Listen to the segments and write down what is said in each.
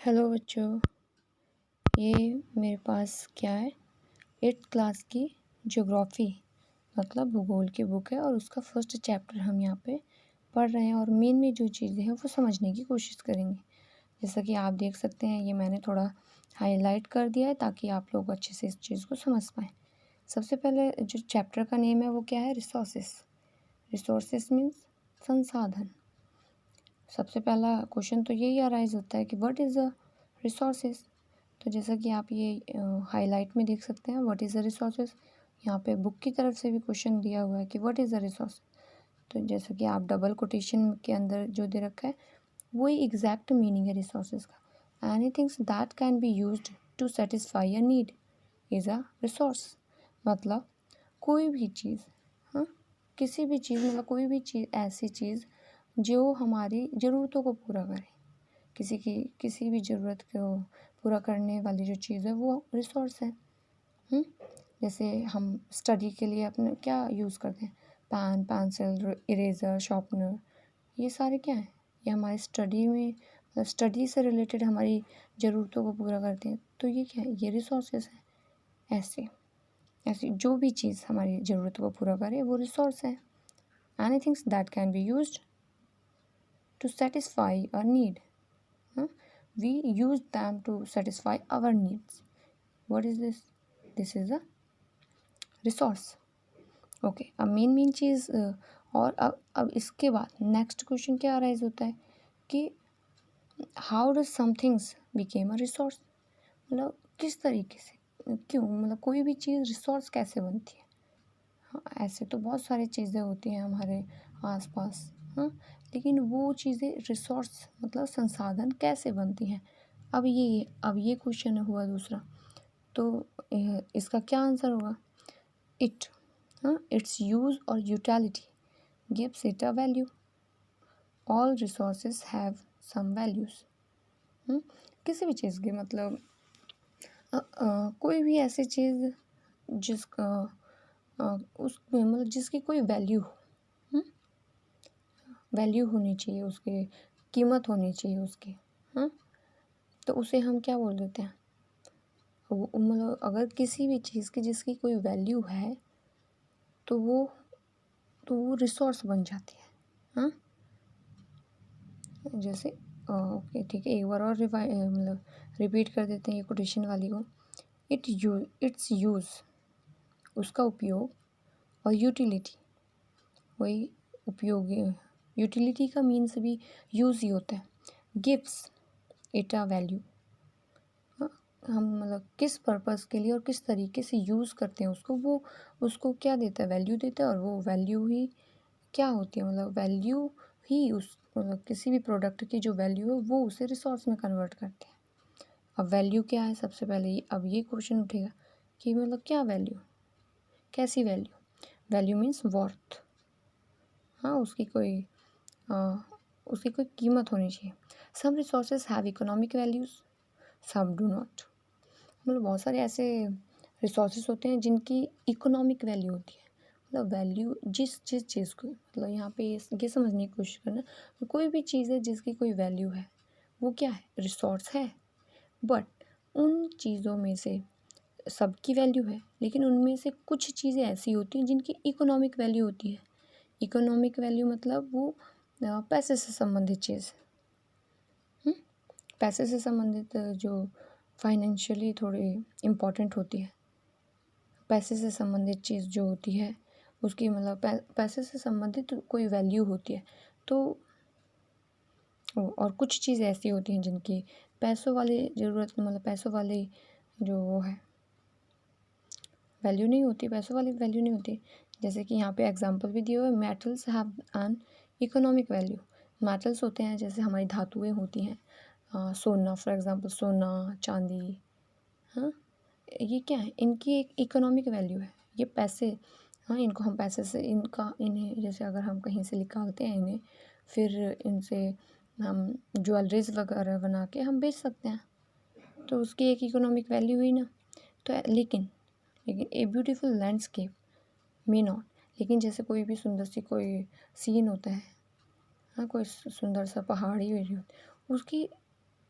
Hello बच्चों, ये मेरे पास क्या है 8th क्लास की ज्योग्राफी मतलब भूगोल की बुक है और उसका फर्स्ट चैप्टर हम यहाँ पे पढ़ रहे हैं और मेन जो चीज़ें हैं वो समझने की कोशिश करेंगे। जैसा कि आप देख सकते हैं, ये मैंने थोड़ा हाईलाइट कर दिया है ताकि आप लोग अच्छे से इस चीज़ को समझ पाएँ। सबसे पहले जो चैप्टर का नेम है वो क्या है, रिसोर्सेस। रिसोर्सेस मीन्स संसाधन। सबसे पहला क्वेश्चन तो यही अराइज होता है कि व्हाट इज़ अ रिसोर्सेस। तो जैसा कि आप ये हाईलाइट में देख सकते हैं, व्हाट इज़ द रिसोर्सेज। यहाँ पे बुक की तरफ से भी क्वेश्चन दिया हुआ है कि व्हाट इज़ द रिसोर्स। तो जैसा कि आप डबल कोटेशन के अंदर जो दे रखा है वही एग्जैक्ट मीनिंग है रिसोर्सेज का। Anythings that can be used to satisfy a need is a resource. मतलब कोई भी चीज़, हाँ, किसी भी चीज़ मतलब कोई भी चीज़, ऐसी चीज़ जो हमारी ज़रूरतों को पूरा करे। किसी भी ज़रूरत को पूरा करने वाली जो चीज़ है वो रिसोर्स है। जैसे हम स्टडी के लिए अपने क्या यूज़ करते हैं, पेन, पेंसिल, इरेज़र, शार्पनर, ये सारे क्या हैं, ये हमारी स्टडी में मतलब स्टडी से रिलेटेड हमारी ज़रूरतों को पूरा करते हैं। तो ये क्या है, ये रिसोर्सेज हैं। ऐसे ऐसी जो भी चीज़ हमारी ज़रूरतों को पूरा करे वो रिसोर्स है। Anythings that can be used to satisfy a need, we use them to satisfy our needs. What is this? This is a resource. Okay, अब मेन चीज़ और अब इसके बाद नेक्स्ट क्वेश्चन क्या अराइज होता है कि how does somethings became a resource. मतलब किस तरीके से, क्यों, मतलब कोई भी चीज़ रिसोर्स कैसे बनती है। हाँ, ऐसे तो बहुत सारी चीज़ें होती हैं हमारे आसपास, हाँ, लेकिन वो चीज़ें रिसोर्स मतलब संसाधन कैसे बनती हैं। अब ये क्वेश्चन हुआ दूसरा, तो इसका क्या आंसर होगा, इट, हाँ, इट्स यूज़ और utility gives it a value. All resources have some values. किसी भी चीज़ की मतलब कोई भी ऐसी चीज़ जिसका उसमें मतलब जिसकी कोई वैल्यू हो, वैल्यू होनी चाहिए, उसकी कीमत होनी चाहिए उसकी, हाँ, तो उसे हम क्या बोल देते हैं, वो मतलब अगर किसी भी चीज़ की जिसकी कोई वैल्यू है तो वो रिसोर्स बन जाती है, हाँ। जैसे ओके ठीक है, एक बार और मतलब रिपीट कर देते हैं ये कोटेशन वाली को। इट्स यूज़ उसका उपयोग और यूटिलिटी वही उपयोग, यूटिलिटी का मीन्स भी यूज़ ही होता है। गिव्स इट अ वैल्यू, हम मतलब किस पर्पस के लिए और किस तरीके से यूज़ करते हैं उसको, वो उसको क्या देता है, वैल्यू देता है। और वो वैल्यू ही क्या होती है, मतलब वैल्यू ही उस मतलब किसी भी प्रोडक्ट की जो वैल्यू है वो उसे रिसोर्स में कन्वर्ट करते हैं। अब वैल्यू क्या है, सबसे पहले अब ये क्वेश्चन उठेगा कि मतलब क्या वैल्यू, कैसी वैल्यू। वैल्यू मीन्स वर्थ, हाँ, उसकी कोई कीमत होनी चाहिए। Some resources have economic values, some do not. मतलब बहुत सारे ऐसे रिसोर्सेज होते हैं जिनकी इकोनॉमिक वैल्यू होती है। मतलब वैल्यू जिस चीज़ को, मतलब यहाँ पे ये समझने की कोशिश करना, कोई भी चीज़ है जिसकी कोई वैल्यू है वो क्या है, रिसोर्स है। बट उन चीज़ों में से सबकी वैल्यू है, लेकिन उनमें से कुछ चीज़ें ऐसी होती हैं जिनकी इकोनॉमिक वैल्यू होती है। इकोनॉमिक वैल्यू मतलब वो पैसे से संबंधित चीज़, पैसे से संबंधित जो फाइनेंशियली थोड़ी इम्पोर्टेंट होती है। पैसे से संबंधित चीज़ जो होती है उसकी मतलब पैसे से संबंधित कोई वैल्यू होती है। तो और कुछ चीज़ ऐसी होती हैं जिनकी पैसों वाली ज़रूरत मतलब पैसों वाली जो वो है वैल्यू नहीं होती, पैसों वाली वैल्यू नहीं होती। जैसे कि यहाँ पे एग्जांपल भी दिए हुए, metals have an economic value. Metals होते हैं जैसे हमारी धातुएं होती हैं, सोना फॉर एग्जांपल, सोना, चांदी, हाँ, ये क्या है, इनकी एक इकोनॉमिक वैल्यू है। ये पैसे, हाँ, इनको हम पैसे से इन्हें जैसे अगर हम कहीं से निकालते हैं इन्हें, फिर इनसे हम ज्वेलरीज वगैरह बना के हम बेच सकते हैं, तो उसकी एक इकोनॉमिक वैल्यू हुई ना। तो लेकिन a beautiful landscape may not, लेकिन जैसे कोई भी सुंदर सी कोई सीन होता है, हाँ, कोई सुंदर सा पहाड़ी एरिया होती है, उसकी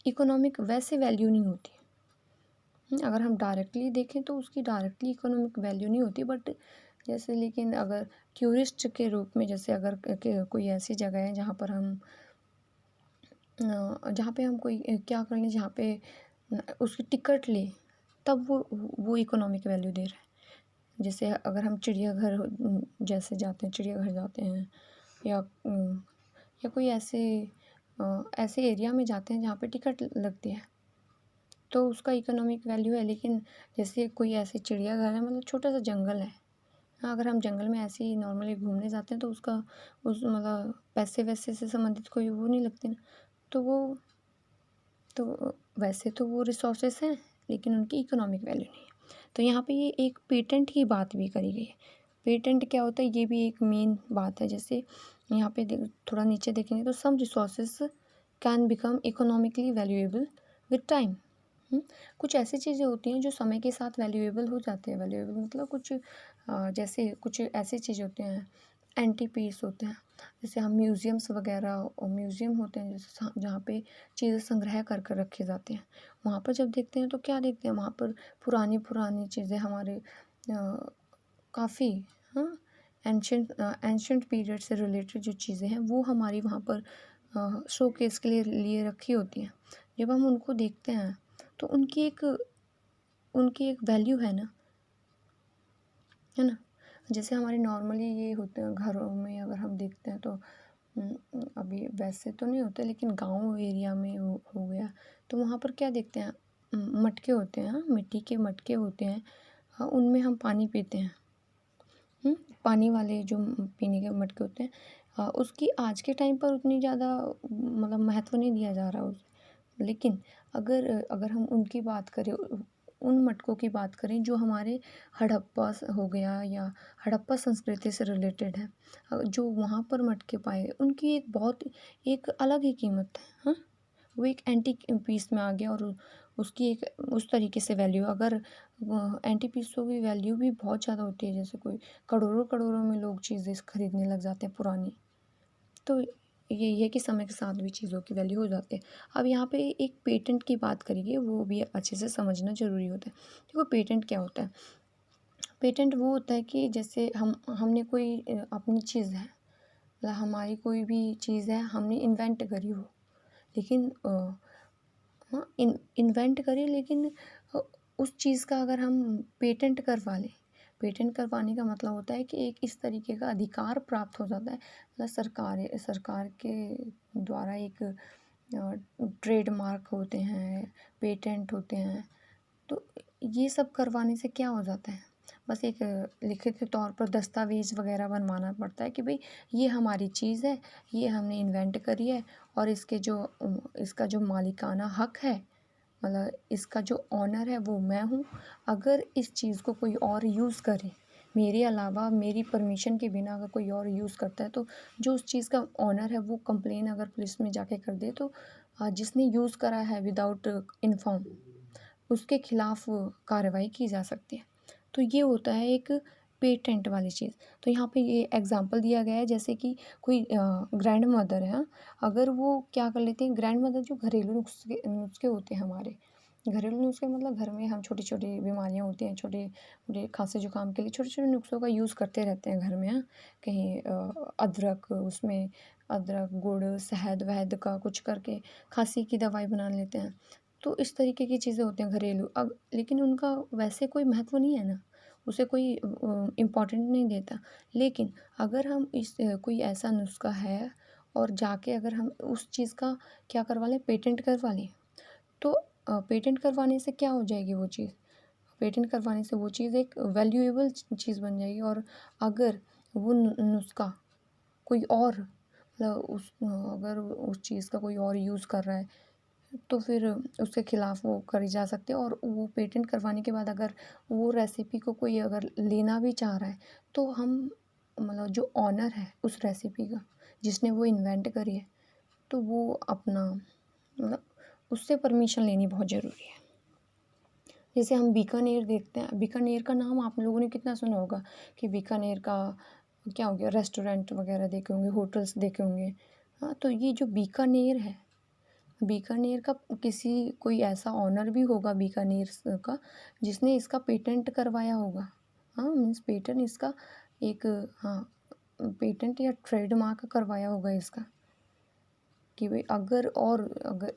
इकोनॉमिक वैसे वैल्यू नहीं होती। अगर हम डायरेक्टली देखें तो उसकी डायरेक्टली इकोनॉमिक वैल्यू नहीं होती, बट जैसे लेकिन अगर टूरिस्ट के रूप में, जैसे अगर कोई ऐसी जगह है जहाँ पे हम कोई क्या कर लें, जहाँ पे उसकी टिकट ले, तब वो इकोनॉमिक वैल्यू दे रहा है। जैसे अगर हम चिड़ियाघर जैसे जाते हैं, चिड़ियाघर जाते हैं, या कोई ऐसे एरिया में जाते हैं जहाँ पे टिकट लगती है, तो उसका इकोनॉमिक वैल्यू है। लेकिन जैसे कोई ऐसे चिड़ियाघर है, मतलब छोटा सा जंगल है, हाँ, अगर हम जंगल में ऐसे ही नॉर्मली घूमने जाते हैं तो उसका मतलब पैसे वैसे से संबंधित कोई वो नहीं लगती ना, तो वैसे तो वो रिसोर्सेस हैं, लेकिन उनकी इकोनॉमिक वैल्यू नहीं है। तो यहाँ पे ये एक पेटेंट की बात भी करी गई है। पेटेंट क्या होता है, ये भी एक मेन बात है। जैसे यहाँ पे थोड़ा नीचे देखेंगे तो some resources can become economically valuable with time. कुछ ऐसी चीज़ें होती हैं जो समय के साथ वैल्यूएबल हो जाते हैं। वैल्यूएबल मतलब कुछ जैसे कुछ ऐसी चीज़ होते हैं, एंटी पीस होते हैं। जैसे हम म्यूज़ियम्स वगैरह, और म्यूज़ियम होते हैं जैसे जहाँ पे चीज़ें संग्रह कर कर रखे जाते हैं, वहाँ पर जब देखते हैं तो क्या देखते हैं, वहाँ पर पुरानी पुरानी चीज़ें हमारे काफ़ी, हाँ, एंशंट पीरियड से रिलेटेड जो चीज़ें हैं वो हमारी वहाँ पर शोकेस के लिए रखी होती हैं। जब हम उनको देखते हैं तो उनकी एक वैल्यू है ना, जैसे हमारे नॉर्मली ये होते हैं घरों में, अगर हम देखते हैं तो अभी वैसे तो नहीं होते, लेकिन गांव एरिया में हो गया, तो वहाँ पर क्या देखते हैं, मटके होते हैं, मिट्टी के मटके होते हैं, हाँ, उनमें हम पानी पीते हैं। पानी वाले जो पीने के मटके होते हैं, उसकी आज के टाइम पर उतनी ज़्यादा मतलब महत्व नहीं दिया जा रहा। लेकिन अगर हम उनकी बात करें, उन मटकों की बात करें जो हमारे हड़प्पा हो गया या हड़प्पा संस्कृति से रिलेटेड है, जो वहाँ पर मटके पाए, उनकी एक बहुत एक अलग ही कीमत है। हाँ, वो एक एंटीक पीस में आ गया, और उसकी एक उस तरीके से वैल्यू, अगर एंटी पीसों की वैल्यू भी बहुत ज़्यादा होती है, जैसे कोई करोड़ों करोड़ों में लोग चीज़ें खरीदने लग जाते हैं पुरानी, तो यही है कि समय के साथ भी चीज़ों की वैल्यू हो जाती है। अब यहाँ पे एक पेटेंट की बात करेंगे, वो भी अच्छे से समझना ज़रूरी होता है। देखो पेटेंट क्या होता है, पेटेंट वो होता है कि जैसे हमने कोई अपनी चीज़ है, मतलब हमारी कोई भी चीज़ है हमने इन्वेंट करी हो, लेकिन हाँ, इन्वेंट करी, लेकिन उस चीज़ का अगर हम पेटेंट करवा लें, पेटेंट करवाने का मतलब होता है कि एक इस तरीके का अधिकार प्राप्त हो जाता है, मतलब सरकार के द्वारा एक ट्रेडमार्क होते हैं, पेटेंट होते हैं। तो ये सब करवाने से क्या हो जाता है, बस एक लिखित के तौर पर दस्तावेज़ वगैरह बनवाना पड़ता है कि भाई ये हमारी चीज़ है, ये हमने इन्वेंट करी है, और इसका जो मालिकाना हक है, मतलब इसका जो ऑनर है वो मैं हूँ। अगर इस चीज़ को कोई और यूज़ करे, मेरे अलावा मेरी परमिशन के बिना अगर कोई और यूज़ करता है, तो जो उस चीज़ का ऑनर है वो कंप्लेन अगर पुलिस में जाके कर दे, तो जिसने यूज़ करा है विदाउट इन्फॉर्म, उसके खिलाफ कार्रवाई की जा सकती है। तो ये होता है एक पेटेंट वाली चीज़। तो यहाँ पे ये एग्जांपल दिया गया है, जैसे कि कोई ग्रैंड मदर है, अगर वो क्या कर लेते हैं, ग्रैंड मदर जो घरेलू नुस्खे नुस्खे होते हैं हमारे, घरेलू नुस्खे मतलब घर में हम छोटी छोटी बीमारियाँ होती हैं, छोटे मोटे खांसी जुकाम के लिए छोटे छोटे नुस्खों का यूज़ करते रहते हैं घर में, हाँ, कहीं अदरक, उसमें अदरक गुड़ शहद वहद का कुछ करके खांसी की दवाई बना लेते हैं। तो इस तरीके की चीज़ें होती हैं घरेलू, अब लेकिन उनका वैसे कोई महत्व नहीं है ना, उसे कोई इम्पोर्टेंट नहीं देता। लेकिन अगर हम कोई ऐसा नुस्खा है, और जाके अगर हम उस चीज़ का क्या करवा लें, पेटेंट करवा लें, तो पेटेंट करवाने से क्या हो जाएगी वो चीज़, पेटेंट करवाने से वो चीज़ एक वैल्यूएबल चीज़ बन जाएगी। और अगर वो नुस्खा कोई और, मतलब अगर उस चीज़ का कोई और यूज़ कर रहा है, तो फिर उसके खिलाफ वो करी जा सकती है। और वो पेटेंट करवाने के बाद अगर वो रेसिपी को कोई अगर लेना भी चाह रहा है, तो हम मतलब जो ऑनर है उस रेसिपी का, जिसने वो इन्वेंट करी है, तो वो अपना मतलब उससे परमिशन लेनी बहुत ज़रूरी है। जैसे हम बीकानेर देखते हैं, बीकानेर का नाम आप लोगों ने कितना सुना होगा, कि बीकानेर का क्या हो गया, रेस्टोरेंट वगैरह देखे होंगे, होटल्स देखे होंगे, हाँ, तो ये जो बीकानेर है, बीकानेर का किसी कोई ऐसा ऑनर भी होगा बीकानेर का जिसने इसका पेटेंट करवाया होगा। हाँ, मीन्स पेटेंट इसका एक, हाँ, पेटेंट या ट्रेडमार्क करवाया होगा इसका, कि भाई अगर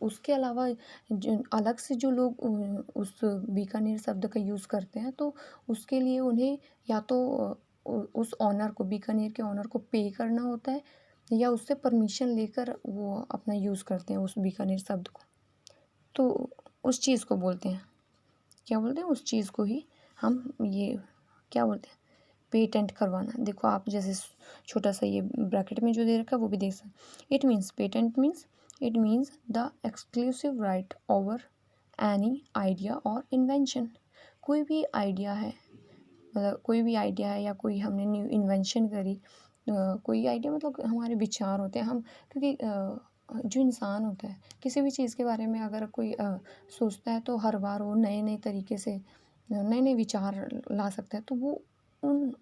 उसके अलावा जो अलग से जो लोग उस बीकानेर शब्द का यूज़ करते हैं तो उसके लिए उन्हें या तो उस ऑनर को, बीकानेर के ऑनर को पे करना होता है, या उससे परमिशन लेकर वो अपना यूज़ करते हैं उस बीकानेर शब्द को। तो उस चीज़ को बोलते हैं, क्या बोलते हैं, उस चीज़ को ही हम ये क्या बोलते हैं, पेटेंट करवाना। देखो आप जैसे छोटा सा ये ब्रैकेट में जो दे रखा है वो भी देख सकते। It means, patent means, it means the exclusive right over any idea और इन्वेंशन। कोई भी आइडिया है, मतलब कोई भी आइडिया है या कोई हमने न्यू इन्वेंशन करी, कोई आइडिया मतलब हमारे विचार होते हैं हम, क्योंकि जो इंसान होता है किसी भी चीज़ के बारे में अगर कोई सोचता है तो हर बार वो नए नए तरीके से नए नए विचार ला सकता है। तो वो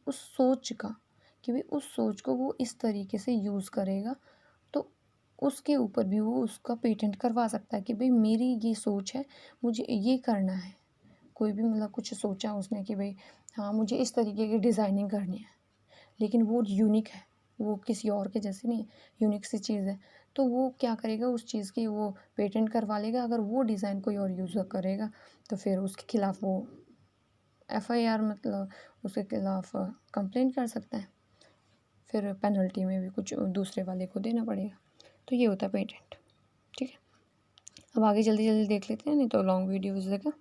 उस सोच का, कि भाई उस सोच को वो इस तरीके से यूज़ करेगा, तो उसके ऊपर भी वो उसका पेटेंट करवा सकता है कि भाई मेरी ये सोच है, मुझे ये करना है। कोई भी मतलब कुछ सोचा उसने कि भाई हाँ मुझे इस तरीके की डिज़ाइनिंग करनी है, लेकिन वो यूनिक है, वो किसी और के जैसे नहीं, यूनिक सी चीज़ है, तो वो क्या करेगा, उस चीज़ की वो पेटेंट करवा लेगा। अगर वो डिज़ाइन कोई और यूज़ करेगा तो फिर उसके खिलाफ़ वो FIR, मतलब उसके खिलाफ़ कंप्लेंट कर सकता है, फिर पेनल्टी में भी कुछ दूसरे वाले को देना पड़ेगा। तो ये होता है पेटेंट। ठीक है, अब आगे जल्दी जल्दी देख लेते हैं, नहीं तो लॉन्ग वीडियो हो जाएगा।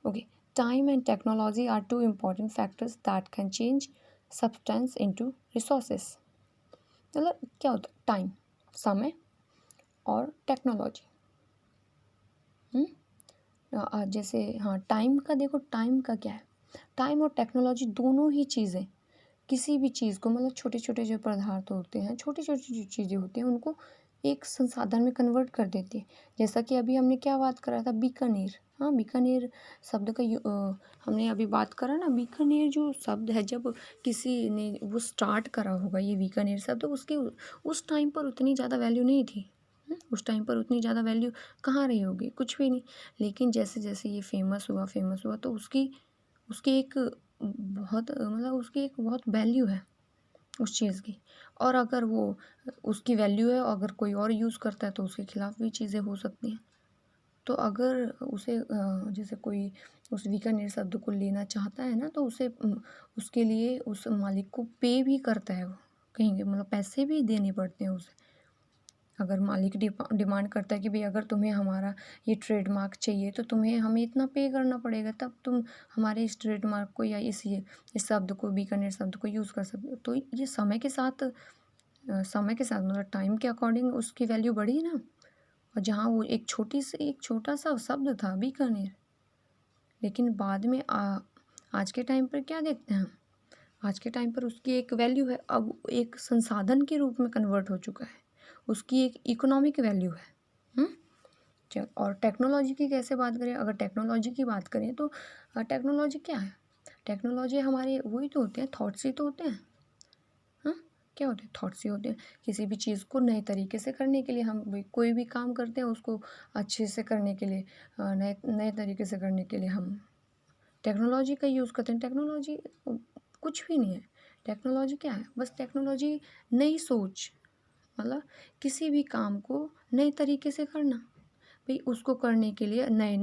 Okay, time and technology are two important factors that can change substance into resources. मतलब क्या होता है, टाइम, समय, और टेक्नोलॉजी। जैसे हाँ, टाइम का देखो, टाइम का क्या है, टाइम और टेक्नोलॉजी दोनों ही चीज़ें किसी भी चीज़ को, मतलब छोटे छोटे जो पदार्थ होते हैं, छोटी छोटी जो चीज़ें होती हैं उनको एक संसाधन में कन्वर्ट कर देती है। जैसा कि अभी हमने क्या बात करा था, बीकानेर। हाँ, बीकानेर शब्द का हमने अभी बात करा ना, बीकानेर जो शब्द है, जब किसी ने वो स्टार्ट करा होगा ये बीकानेर शब्द, उसके उस टाइम पर उतनी ज़्यादा वैल्यू नहीं थी। उस टाइम पर उतनी ज़्यादा वैल्यू कहाँ रही होगी, कुछ भी नहीं। लेकिन जैसे जैसे ये फेमस हुआ तो उसकी उसकी एक बहुत मतलब उसकी एक बहुत वैल्यू है उस चीज़ की। और अगर वो उसकी वैल्यू है, अगर कोई और यूज़ करता है तो उसके खिलाफ़ भी चीज़ें हो सकती हैं। तो अगर उसे जैसे कोई उस बीकानेर शब्द को लेना चाहता है ना, तो उसे उसके लिए उस मालिक को पे भी करता है वो, कहीं मतलब पैसे भी देने पड़ते हैं उसे। अगर मालिक डिमांड करता है कि भाई अगर तुम्हें हमारा ये ट्रेडमार्क चाहिए तो तुम्हें हमें इतना पे करना पड़ेगा, तब तुम हमारे इस ट्रेडमार्क को या इस शब्द को, बीकानेर शब्द को यूज़ कर सकते हो। तो ये समय के साथ मतलब टाइम के अकॉर्डिंग उसकी वैल्यू बढ़ी ना। और जहाँ वो एक छोटा सा शब्द था बीकानेर, लेकिन बाद में आज के टाइम पर क्या देखते हैं हम, आज के टाइम पर उसकी एक वैल्यू है, अब एक संसाधन के रूप में कन्वर्ट हो चुका है, उसकी एक इकोनॉमिक वैल्यू है। चल, और टेक्नोलॉजी की कैसे बात करें, अगर टेक्नोलॉजी की बात करें तो टेक्नोलॉजी क्या है, टेक्नोलॉजी हमारे वही तो होते हैं, थॉट्स ही तो होते हैं। हाँ, क्या होते हैं, थॉट्स ही होते हैं। किसी भी चीज़ को नए तरीके से करने के लिए हम कोई भी काम करते हैं, उसको अच्छे से करने के लिए, नए नए तरीके से करने के लिए हम टेक्नोलॉजी का यूज़ करते हैं। टेक्नोलॉजी कुछ भी नहीं है। टेक्नोलॉजी क्या है, बस टेक्नोलॉजी नई सोच, मतलब किसी भी काम को नए तरीके से करना। भाई उसको करने के लिए नए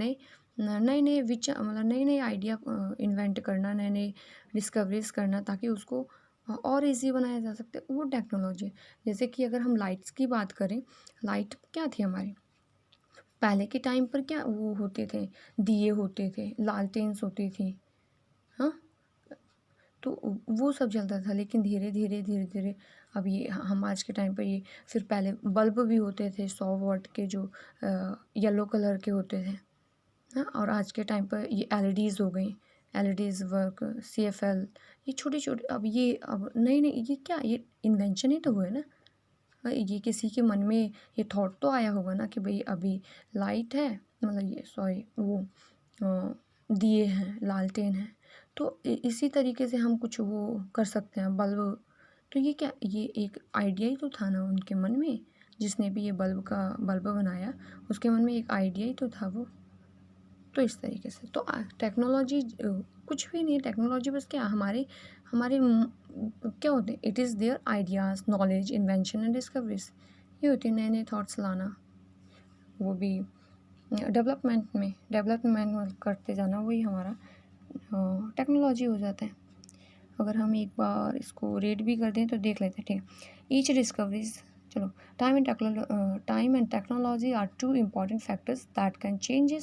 नए विचार, मतलब नए नए आइडिया इन्वेंट करना, नए नए डिस्कवरीज करना, ताकि उसको और इजी बनाया जा सकते, वो टेक्नोलॉजी है। जैसे कि अगर हम लाइट्स की बात करें, लाइट क्या थी हमारी, पहले के टाइम पर क्या वो होते थे, दिए होते थे, लालटेन्स होती थी। हाँ, तो वो सब चलता था। लेकिन धीरे धीरे अब ये हम आज के टाइम पर ये, फिर पहले बल्ब भी होते थे 100 वाट के, जो येलो कलर के होते थे। हाँ, और आज के टाइम पर ये LEDs हो गई, LEDs वर्क, CFL, ये छोटी छोटी, अब नई नई, ये क्या, ये इन्वेंशन ही तो हुए ना। ये किसी के मन में ये थॉट तो आया होगा ना कि भाई अभी लाइट है, मतलब ये सॉरी वो दिए हैं, लालटेन है, तो इसी तरीके से हम कुछ वो कर सकते हैं, बल्ब। तो ये क्या, ये एक आइडिया ही तो था ना उनके मन में, जिसने भी ये बल्ब बनाया उसके मन में एक आइडिया ही तो था वो। तो इस तरीके से तो टेक्नोलॉजी कुछ भी नहीं है, टेक्नोलॉजी बस क्या हमारे हमारे क्या होते हैं, it is their ideas, knowledge, invention and discoveries. ये होती है नए नए थॉट्स लाना, वो भी डेवलपमेंट करते जाना, वही हमारा टेक्नोलॉजी हो जाता है। अगर हम एक बार इसको रेट भी कर दें तो देख लेते हैं, ठीक है। ईच डिस्कवरीज, चलो, time and technology are two important factors that can change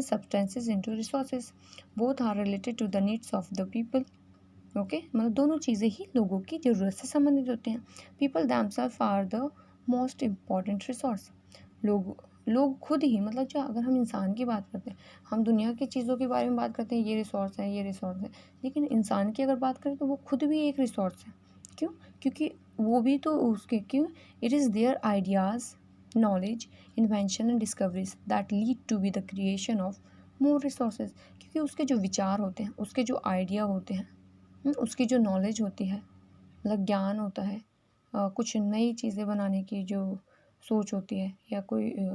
substances into resources, both are related to the needs of the people. Okay, मतलब दोनों चीज़ें ही लोगों की ज़रूरत से संबंधित होते हैं। People themselves are the most important resource. लोग खुद ही, मतलब जो अगर हम इंसान की बात करते हैं, हम दुनिया की चीज़ों के बारे में बात करते हैं, ये रिसोर्स है, ये रिसोर्स है, लेकिन इंसान की अगर बात करें तो वो खुद भी एक रिसोर्स है। क्यों? क्योंकि वो भी तो उसके, क्यों, it is their ideas, knowledge, invention and discoveries that lead to be the creation of more resources. क्योंकि उसके जो विचार होते हैं, उसके जो आइडिया होते हैं, उसकी जो नॉलेज होती है, मतलब ज्ञान होता है, कुछ नई चीज़ें बनाने की जो सोच होती है, या कोई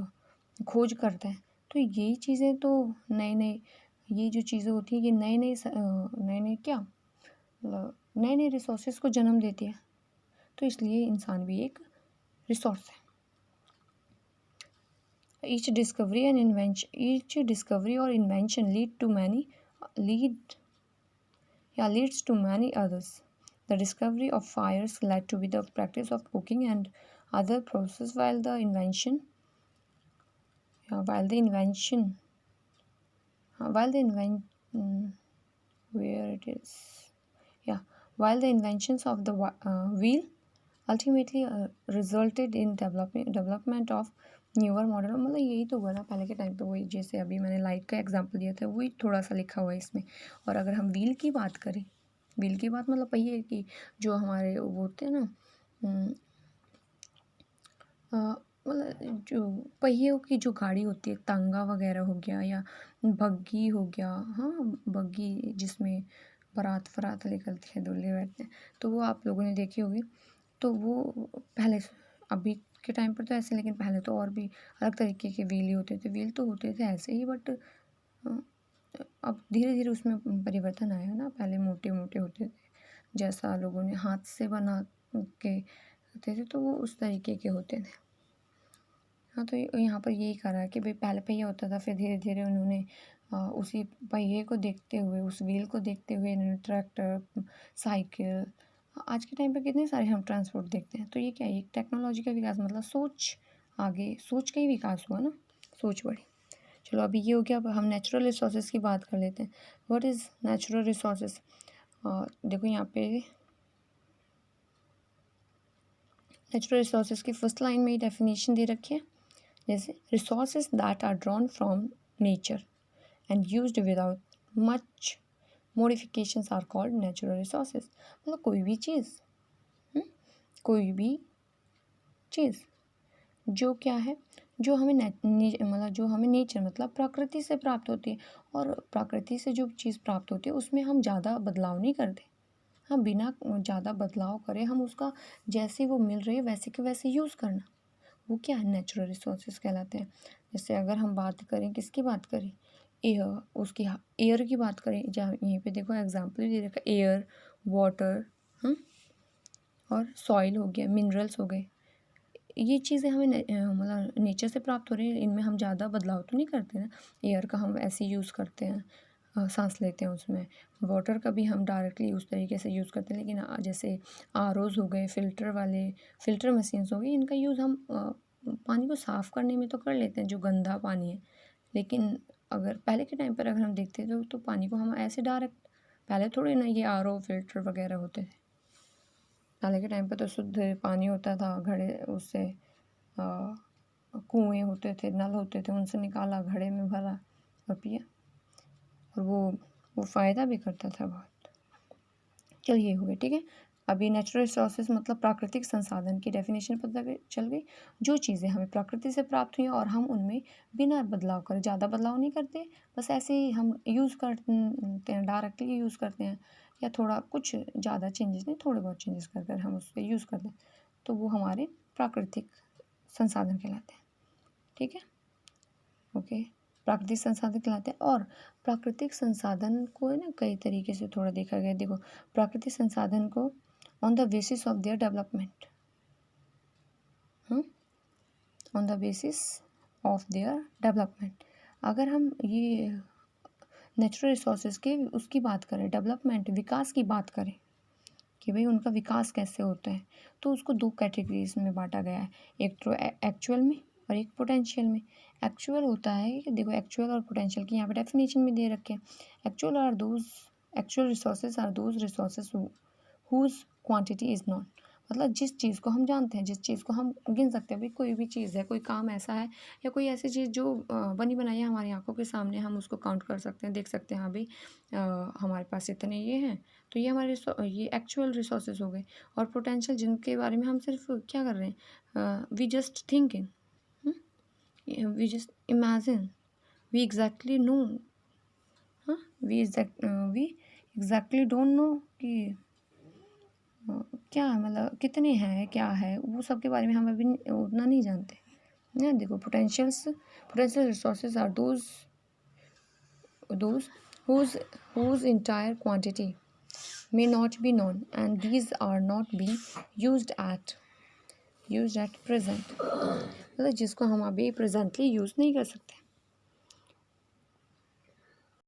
खोज करता है, तो यही चीज़ें तो नए नए, ये जो चीज़ें होती हैं ये नए नए क्या, मतलब नए नए रिसोर्सेज को जन्म देती है। तो इसलिए इंसान भी एक रिसोर्स है। ईच डिस्कवरी और invention leads to many others. The discovery of fires led to be the practice of cooking and other processes, while the invention where it is yeah while the inventions of the wheel ultimately resulted in development of newer model. मतलब यही तो हुआ ना पहले के time पे, वही जैसे अभी मैंने लाइट का एग्जांपल दिया था, वही थोड़ा सा लिखा हुआ है इसमें। और अगर हम व्हील की बात करें, व्हील की बात मतलब पहिए की, जो हमारे वो होते हैं ना, मतलब जो पहियों की जो गाड़ी होती है, तांगा वगैरह हो गया या बग्गी हो गया, हाँ बग्गी जिसमें बारात निकलती है, दूल्हे बैठते हैं, तो वो आप लोगों ने देखी होगी। तो वो पहले, अभी के टाइम पर तो ऐसे, लेकिन पहले तो और भी अलग तरीके के व्हील ही होते थे। व्हील तो होते थे ऐसे ही, बट अब धीरे धीरे उसमें परिवर्तन आया ना। पहले मोटे मोटे होते थे, जैसा लोगों ने हाथ से बना के होते थे, तो वो उस तरीके के होते थे। हाँ, तो यहाँ पर यही कहा है कि भाई पहले पहिया होता था, फिर धीरे धीरे उन्होंने उसी पहिए को देखते हुए, उस व्हील को देखते हुए इन्होंने ट्रैक्टर, साइकिल, आज के टाइम पे कितने सारे हम ट्रांसपोर्ट देखते हैं। तो ये क्या है, एक टेक्नोलॉजी का विकास, मतलब सोच का ही विकास हुआ ना, सोच बढ़ी। चलो अभी ये हो गया। अब हम नेचुरल रिसोर्सेज की बात कर लेते हैं। What is natural resources? देखो यहाँ पे नेचुरल रिसोर्सेज की फर्स्ट लाइन में ही डेफिनेशन दे रखी है, जैसे resources that are drawn from nature and used without much modifications are called natural resources. मतलब कोई भी चीज़ जो क्या है, जो हमें मतलब जो हमें नेचर मतलब प्रकृति से प्राप्त होती है, और प्रकृति से जो चीज़ प्राप्त होती है उसमें हम ज़्यादा बदलाव नहीं करते। हम बिना ज़्यादा बदलाव करे हम उसका जैसे वो मिल रही है वैसे के वैसे यूज़ करना, वो क्या है, नेचुरल रिसोर्सेज कहलाते हैं। जैसे अगर हम बात करें, किसकी बात करें, एयर की बात करें, जहाँ यहीं पे देखो एग्जाम्पल दे रखा, एयर, वाटर, और सॉइल हो गया, मिनरल्स हो गए। ये चीज़ें हमें मतलब नेचर से प्राप्त हो रही है, इनमें हम ज़्यादा बदलाव तो नहीं करते ना। एयर का हम ऐसे यूज़ करते हैं, सांस लेते हैं उसमें। वाटर का भी हम डायरेक्टली उस तरीके से यूज़ करते हैं, लेकिन जैसे आरओज़ हो गए, फिल्टर मशीन्स हो गई, इनका यूज़ हम पानी को साफ़ करने में तो कर लेते हैं, जो गंदा पानी है। लेकिन अगर पहले के टाइम पर अगर हम देखते तो पानी को हम ऐसे डायरेक्ट, पहले थोड़े ना ये आरओ फिल्टर वगैरह होते थे। पहले के टाइम पे तो शुद्ध पानी होता था, घड़े उससे कुएँ होते थे, नल होते थे, उनसे निकाला, घड़े में भरा और पिया, और वो फ़ायदा भी करता था बहुत। चलिए हो गया, ठीक है। अभी नेचुरल रिसोर्सेज मतलब प्राकृतिक संसाधन की डेफिनेशन पता चल गई। जो चीज़ें हमें प्रकृति से प्राप्त हुई और हम उनमें बिना बदलाव करे, ज़्यादा बदलाव नहीं करते, बस ऐसे ही हम यूज़ करते हैं, डायरेक्टली यूज़ करते हैं, या थोड़ा कुछ ज़्यादा चेंजेस नहीं, थोड़े बहुत चेंजेस कर कर हम उससे यूज़ करते हैं, तो वो हमारे प्राकृतिक संसाधन कहलाते हैं। ठीक है, ओके। प्राकृतिक संसाधन कहलाते हैं। और प्राकृतिक संसाधन को है ना कई तरीके से थोड़ा देखा गया। देखो, प्राकृतिक संसाधन को on the basis of their development, on the basis of their development, अगर हम ये नेचुरल रिसोर्सेज के उसकी बात करें, डेवलपमेंट विकास की बात करें कि भाई उनका विकास कैसे होता है, तो उसको दो कैटेगरीज में बांटा गया है, एक तो एक्चुअल में और एक पोटेंशियल में। एक्चुअल होता है कि देखो, एक्चुअल और पोटेंशियल की यहाँ पे डेफिनेशन में दे रखे हैं। Actual resources are those resources whose quantity is known, मतलब जिस चीज़ को हम जानते हैं, जिस चीज़ को हम गिन सकते हैं, भाई कोई भी चीज़ है, कोई काम ऐसा है या कोई ऐसी चीज़ जो बनी बनाई है हमारी आंखों के सामने, हम उसको काउंट कर सकते हैं, देख सकते हैं, हाँ भाई हमारे पास इतने ये हैं, तो ये हमारे ये एक्चुअल रिसोर्सेज हो गए। और पोटेंशियल जिनके बारे में हम सिर्फ क्या कर रहे हैं, we just thinking, we just imagine, we exactly know, हाँ, वी एग्जैक्टली डोंट नो कि क्या मतलब कितने हैं, क्या है, वो सब के बारे में हम अभी उतना नहीं जानते ना। देखो, potential resources are those whose entire quantity may not be known, and these are not being used at present, मतलब जिसको हम अभी प्रेजेंटली यूज़ नहीं कर सकते।